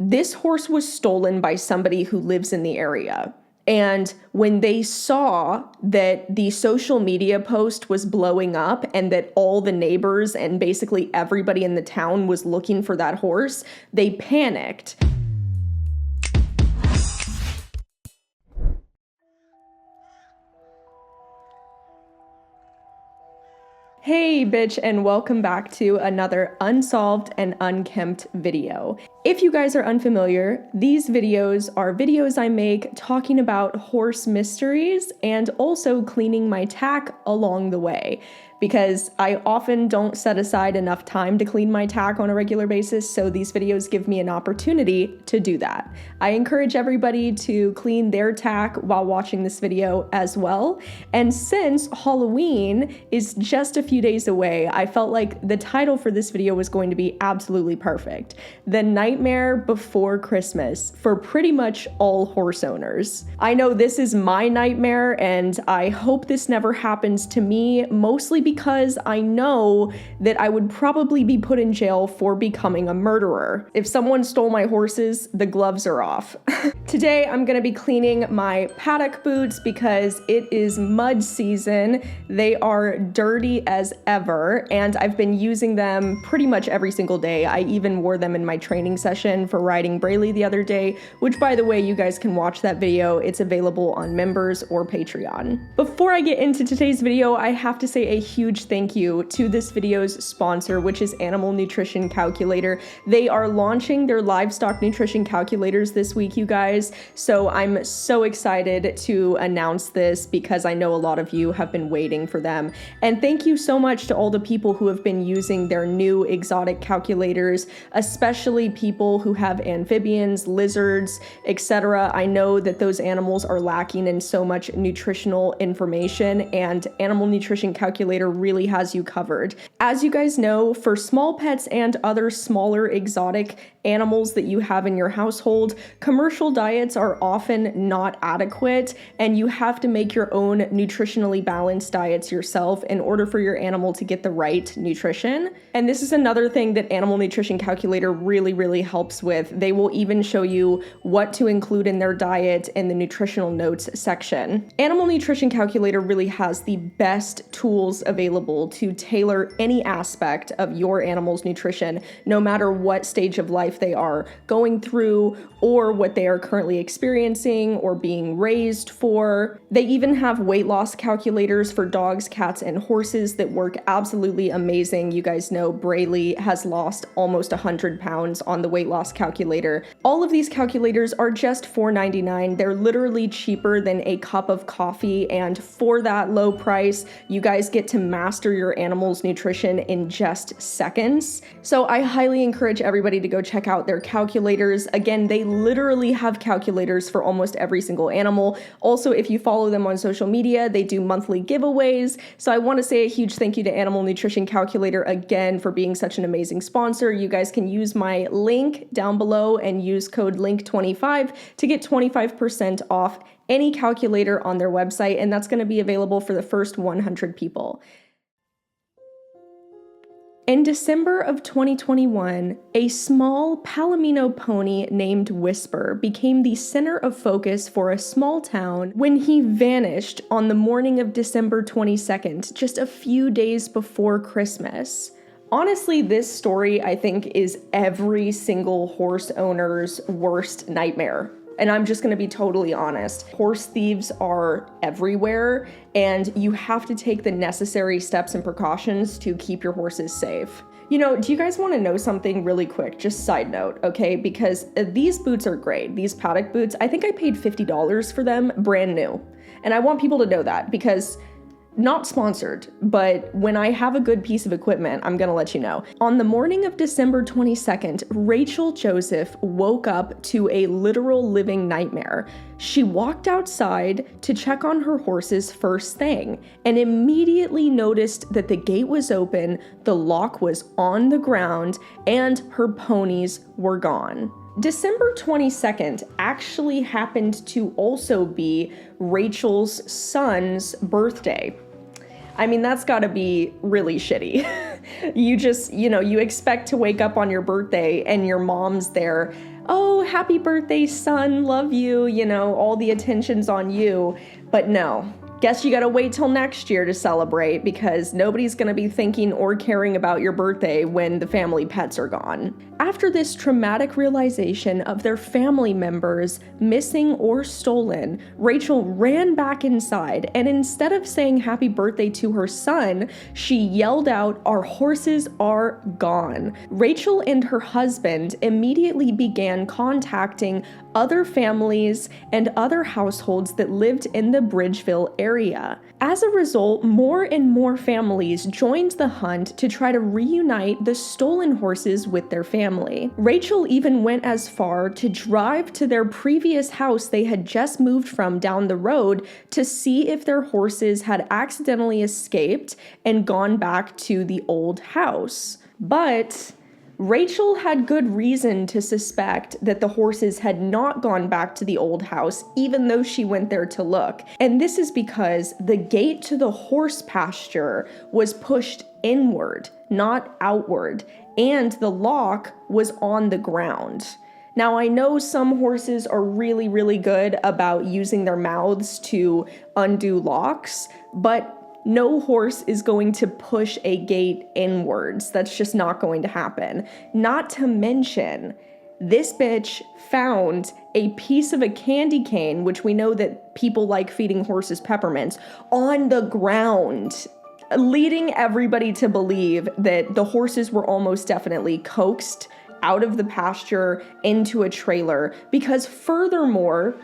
This horse was stolen by somebody who lives in the area. And when they saw that the social media post was blowing up and that all the neighbors and basically everybody in the town was looking for that horse, they panicked. Hey bitch, and welcome back to another Unsolved and Unkempt video. If you guys are unfamiliar, these videos are videos I make talking about horse mysteries and also cleaning my tack along the way, because I often don't set aside enough time to clean my tack on a regular basis, so these videos give me an opportunity to do that. I encourage everybody to clean their tack while watching this video as well, and since Halloween is just a few days away, I felt like the title for this video was going to be absolutely perfect. The Nightmare Before Christmas for pretty much all horse owners. I know this is my nightmare, and I hope this never happens to me, mostly because I know that I would probably be put in jail for becoming a murderer. If someone stole my horses, the gloves are off. Today, I'm gonna be cleaning my paddock boots because it is mud season. They are dirty as ever, and I've been using them pretty much every single day. I even wore them in my training session for riding Raleigh the other day, which, by the way, you guys can watch that video. It's available on Members or Patreon. Before I get into today's video, I have to say a huge thank you to this video's sponsor, which is Animal Nutrition Calculator. They are launching their livestock nutrition calculators this week, you guys, so I'm so excited to announce this because I know a lot of you have been waiting for them. And thank you so much to all the people who have been using their new exotic calculators, especially people who have amphibians, lizards, etc. I know that those animals are lacking in so much nutritional information, and Animal Nutrition Calculator really has you covered. As you guys know, for small pets and other smaller exotic animals that you have in your household, commercial diets are often not adequate, and you have to make your own nutritionally balanced diets yourself in order for your animal to get the right nutrition. And this is another thing that Animal Nutrition Calculator really helps with. They will even show you what to include in their diet in the nutritional notes section. Animal Nutrition Calculator really has the best tools available to tailor any aspect of your animal's nutrition, no matter what stage of life they are going through or what they are currently experiencing or being raised for. They even have weight loss calculators for dogs, cats, and horses that work absolutely amazing. You guys know Raleigh has lost almost 100 pounds on the weight loss calculator. All of these calculators are just $4.99. They're literally cheaper than a cup of coffee, and for that low price, you guys get to master your animal's nutrition in just seconds. So I highly encourage everybody to go check out their calculators. Again, they literally have calculators for almost every single animal. Also, if you follow them on social media, they do monthly giveaways. So I want to say a huge thank you to Animal Nutrition Calculator again for being such an amazing sponsor. You guys can use my link down below and use code LINK25 to get 25% off any calculator on their website, and that's going to be available for the first 100 people. In December of 2021, a small Palomino pony named Whisper became the center of focus for a small town when he vanished on the morning of December 22nd, just a few days before Christmas. Honestly, this story, I think, is every single horse owner's worst nightmare. And I'm just gonna be totally honest. Horse thieves are everywhere, and you have to take the necessary steps and precautions to keep your horses safe. You know, do you guys wanna know something really quick? Just side note, okay? Because these boots are great. These paddock boots, I think I paid $50 for them, brand new. And I want people to know that because not sponsored, but when I have a good piece of equipment, I'm gonna let you know. On the morning of December 22nd, Rachel Joseph woke up to a literal living nightmare. She walked outside to check on her horses first thing and immediately noticed that the gate was open, the lock was on the ground, and her ponies were gone. December 22nd actually happened to also be Rachel's son's birthday. I mean, that's gotta be really shitty. You expect to wake up on your birthday and your mom's there oh, happy birthday, son, love you, all the attention's on you. But no. Guess you gotta wait till next year to celebrate because nobody's gonna be thinking or caring about your birthday when the family pets are gone. After this traumatic realization of their family members missing or stolen, Rachel ran back inside and instead of saying happy birthday to her son, she yelled out, "Our horses are gone." Rachel and her husband immediately began contacting other families and other households that lived in the Bridgeville area. As a result, more and more families joined the hunt to try to reunite the stolen horses with their family. Rachel even went as far to drive to their previous house they had just moved from down the road to see if their horses had accidentally escaped and gone back to the old house. But Rachel had good reason to suspect that the horses had not gone back to the old house, even though she went there to look. And this is because the gate to the horse pasture was pushed inward, not outward, and the lock was on the ground. Now, I know some horses are really, really good about using their mouths to undo locks, but no horse is going to push a gate inwards. That's just not going to happen. Not to mention, this bitch found a piece of a candy cane, which we know that people like feeding horses peppermints, on the ground, leading everybody to believe that the horses were almost definitely coaxed out of the pasture into a trailer because furthermore,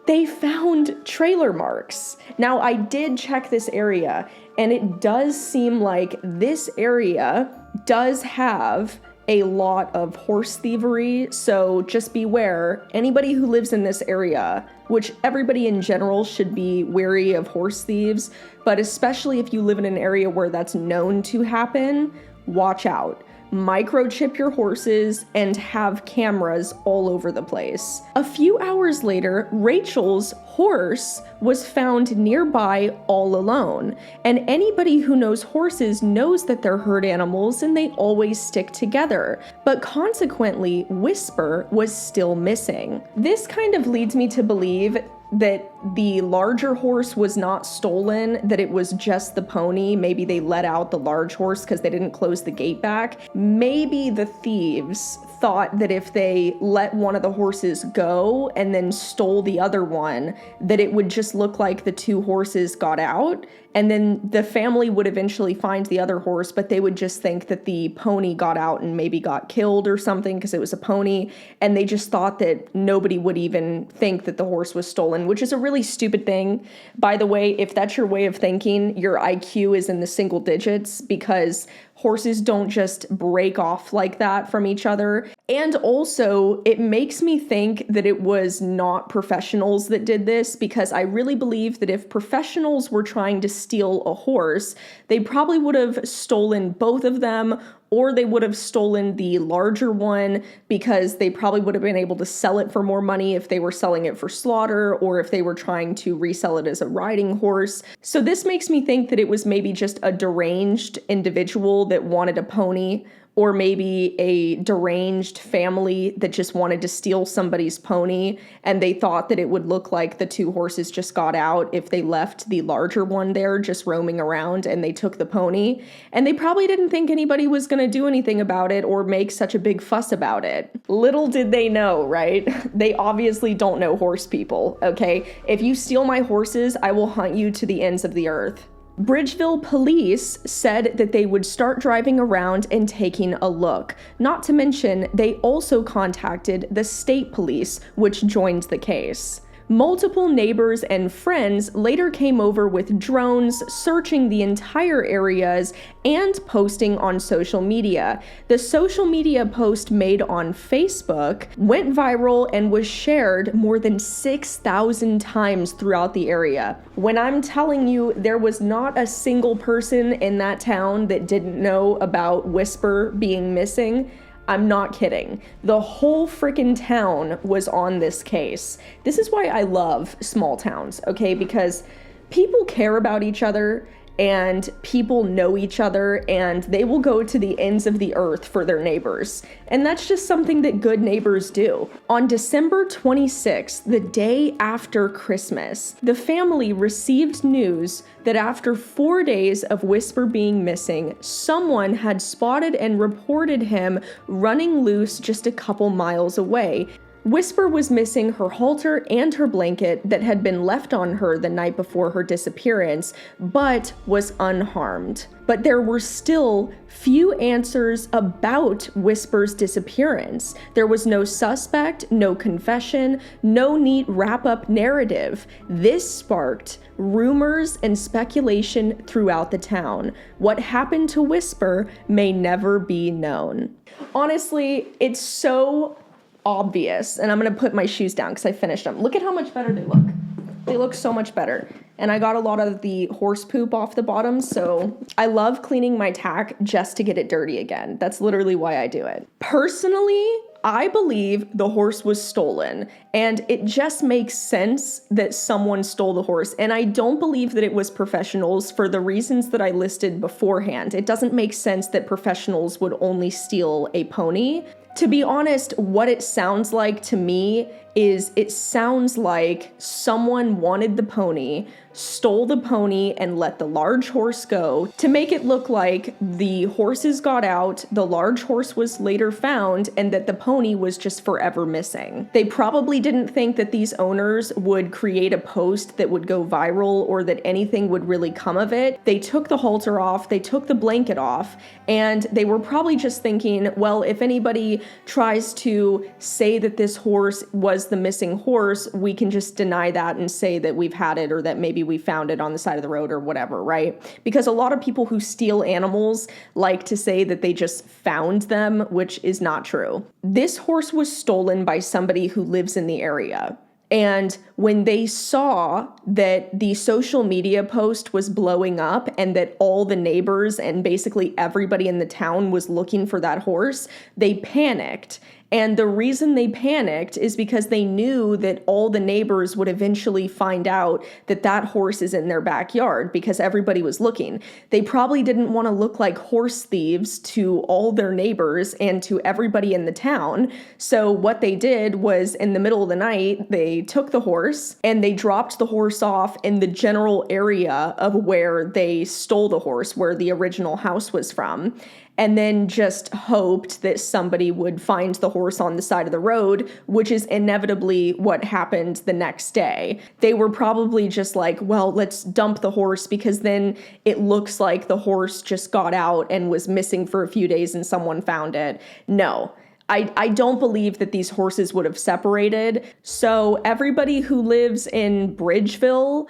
they found trailer marks. Now, I did check this area, and it does seem like this area does have a lot of horse thievery, so just beware. Anybody who lives in this area, which everybody in general should be wary of horse thieves, but especially if you live in an area where that's known to happen, watch out. Microchip your horses and have cameras all over the place. A few hours later, Rachel's horse was found nearby all alone. And anybody who knows horses knows that they're herd animals and they always stick together. But consequently, Whisper was still missing. This kind of leads me to believe that the larger horse was not stolen, that it was just the pony. Maybe they let out the large horse because they didn't close the gate back. Maybe the thieves thought that if they let one of the horses go and then stole the other one, that it would just look like the two horses got out, and then the family would eventually find the other horse, but they would just think that the pony got out and maybe got killed or something because it was a pony, and they just thought that nobody would even think that the horse was stolen, which is a really stupid thing. By the way, if that's your way of thinking, your IQ is in the single digits because horses don't just break off like that from each other. And also, it makes me think that it was not professionals that did this, because I really believe that if professionals were trying to steal a horse, they probably would have stolen both of them, or they would have stolen the larger one because they probably would have been able to sell it for more money if they were selling it for slaughter, or if they were trying to resell it as a riding horse. So this makes me think that it was maybe just a deranged individual that wanted a pony, or maybe a deranged family that just wanted to steal somebody's pony, and they thought that it would look like the two horses just got out if they left the larger one there just roaming around and they took the pony. And they probably didn't think anybody was going to do anything about it or make such a big fuss about it. Little did they know, right? They obviously don't know horse people, okay? If you steal my horses, I will hunt you to the ends of the earth. Bridgeville police said that they would start driving around and taking a look. Not to mention, they also contacted the state police, which joined the case. Multiple neighbors and friends later came over with drones, searching the entire areas and posting on social media. The social media post made on Facebook went viral and was shared more than 6,000 times throughout the area. When I'm telling you there was not a single person in that town that didn't know about Whisper being missing, I'm not kidding. The whole freaking town was on this case. This is why I love small towns, okay? Because people care about each other, and people know each other, and they will go to the ends of the earth for their neighbors. And that's just something that good neighbors do. On December 26th, the day after Christmas, the family received news that after 4 days of Whisper being missing, someone had spotted and reported him running loose just a couple miles away. Whisper was missing her halter and her blanket that had been left on her the night before her disappearance, but was unharmed. But there were still few answers about Whisper's disappearance. There was no suspect, no confession, no neat wrap-up narrative. This sparked rumors and speculation throughout the town. What happened to Whisper may never be known. Honestly, it's so obvious, and I'm gonna put my shoes down because I finished them. Look at how much better they look. They look so much better. And I got a lot of the horse poop off the bottom, so I love cleaning my tack just to get it dirty again. That's literally why I do it. Personally, I believe the horse was stolen, and it just makes sense that someone stole the horse. And I don't believe that it was professionals for the reasons that I listed beforehand. It doesn't make sense that professionals would only steal a pony. To be honest, what it sounds like to me is it sounds like someone wanted the pony, stole the pony, and let the large horse go to make it look like the horses got out, the large horse was later found, and that the pony was just forever missing. They probably didn't think that these owners would create a post that would go viral or that anything would really come of it. They took the halter off, they took the blanket off, and they were probably just thinking, well, if anybody tries to say that this horse was the missing horse, we can just deny that and say that we've had it, or that maybe we found it on the side of the road or whatever, right? Because a lot of people who steal animals like to say that they just found them, which is not true. This horse was stolen by somebody who lives in the area. And when they saw that the social media post was blowing up and that all the neighbors and basically everybody in the town was looking for that horse, they panicked. And the reason they panicked is because they knew that all the neighbors would eventually find out that that horse is in their backyard because everybody was looking. They probably didn't want to look like horse thieves to all their neighbors and to everybody in the town. So what they did was, in the middle of the night, they took the horse and they dropped the horse off in the general area of where they stole the horse, where the original house was from, and then just hoped that somebody would find the horse on the side of the road, which is inevitably what happened the next day. They were probably just like, well, let's dump the horse because then it looks like the horse just got out and was missing for a few days and someone found it. No. I don't believe that these horses would have separated. So everybody who lives in Bridgeville,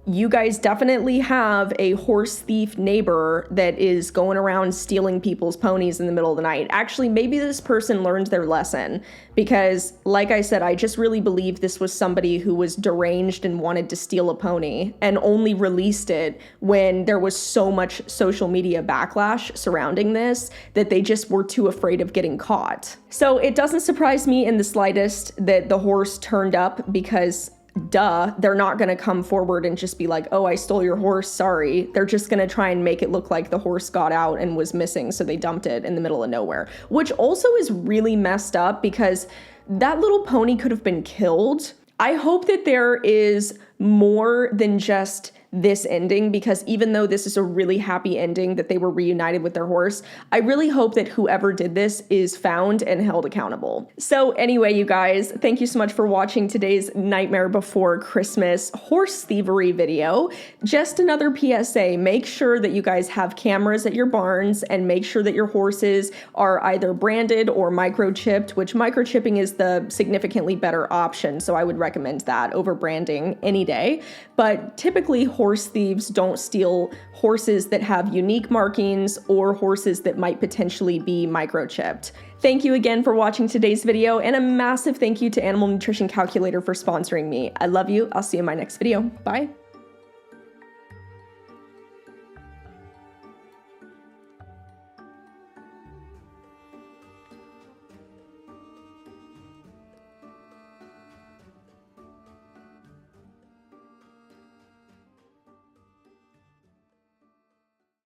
you guys definitely have a horse thief neighbor that is going around stealing people's ponies in the middle of the night. Actually, maybe this person learned their lesson because, like I said, I just really believe this was somebody who was deranged and wanted to steal a pony and only released it when there was so much social media backlash surrounding this that they just were too afraid of getting caught. So it doesn't surprise me in the slightest that the horse turned up because duh, they're not going to come forward and just be like, oh, I stole your horse, sorry. They're just going to try and make it look like the horse got out and was missing, so they dumped it in the middle of nowhere, which also is really messed up because that little pony could have been killed. I hope that there is more than just this ending, because even though this is a really happy ending that they were reunited with their horse, I really hope that whoever did this is found and held accountable. So anyway, you guys, thank you so much for watching today's Nightmare Before Christmas horse thievery video. Just another PSA, make sure that you guys have cameras at your barns and make sure that your horses are either branded or microchipped, which microchipping is the significantly better option, so I would recommend that over branding any day. But typically horse thieves don't steal horses that have unique markings or horses that might potentially be microchipped. Thank you again for watching today's video, and a massive thank you to Animal Nutrition Calculator for sponsoring me. I love you. I'll see you in my next video. Bye.